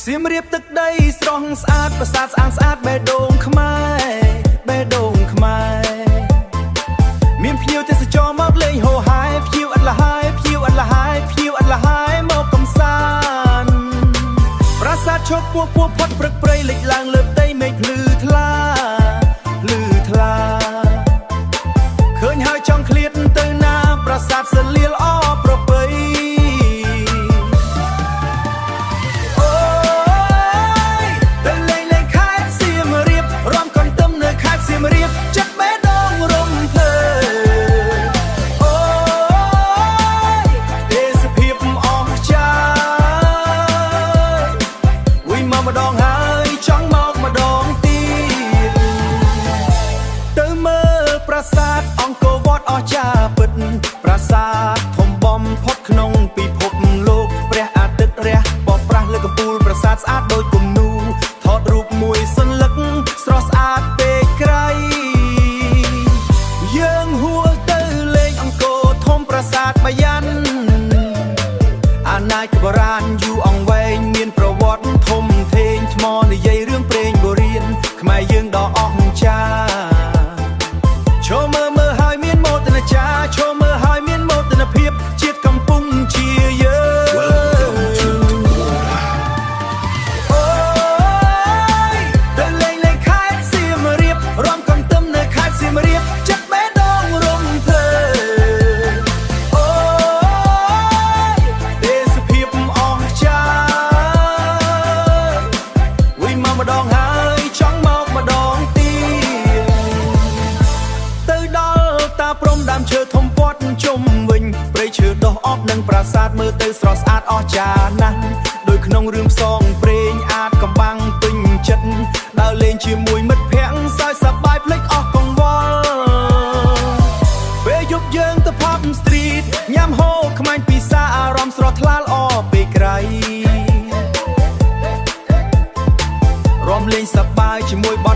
សៀមរាបទឹកដីស្រស់ស្អាតប្រាសាទស្អាតស្អាតបេះដូងខ្មែរបេះដូងខ្មែរមានភ្ញៀវទេសចរមកលេងហូហែភ្ញៀវអត់លហើយភ្ញៀវអត់លហើយភ្ញៀវអត់លហើយមកកំសាន្តប្រាសាទឈប់ពោះផុតព្រឹកព្រៃលេចឡើងលើផ្ទៃមេឃភ្លឺថ្លាភ្លឺថ្លាឃើញហើយចង់ឃ្លាតទៅណាប្រាសាទសលៀលអប្រពៃចិត្តបេះដូងរំភើអូយទេសភាពអស្ចារ្យវិមកម្ដងហើយចង់មកម្ដងទៀតទៅមើលប្រាសាទអង្គរវត្តអស្ចារ្យពិតប្រាសាទធំបំផុតក្នុងពិភពលោកព្រះអាទិត្យរះបបប្រាស់លើកំពូលប្រាសាទស្អាតដូចគំនូថតរូបមួយសន្លឹកស្រស់ស្អាតពេកក្រៃយើងហួរទៅលេងអង្គរធំប្រាសាទបាយ័នអាណាចក្របុរាណយូរអង្វែងមានប្រវត្តិធំធេងថ្មនិយាយរឿងព្រេងបុរាណខ្មែរយើងដ៏អស្ចារ្យចូលមើលហើយមានមោទនចាចូលមើលហើយមានមោទនភាពជាតិកំពុងជាយើងអូយទៅលេងខេត្តសៀមរាបរំកំទឹមនៅខេត្តសៀមរាបចិត្តបេះដូងរំភើអូយទេសភាពអស្ចារ្យវិមកម្ដងហើយចង់មកម្ដងទៀតទៅដល់តាព្រំដើមឈើធំព័ទ្ធជុំវិញព្រៃឈើដុះអប់និងប្រាសាទមើលទៅស្រស់ស្អាតអស្ចារ្យណាស់ដូចក្នុងរឿងផ្សងព្រេងអាចកំបាំងពេញចិត្តដើរលេងជាមួយមិត្តភក្តិសើចសប្បាយភ្លេចអស់កង្វល់ពេលយប់យើងទៅ Pub Street ញ៉ាំហូបខ្មាញ់ពិសាអារម្មណ៍ស្រស់ថ្លាល្អពេកក្រៃរំលេងសប្បាយជាមួយបទ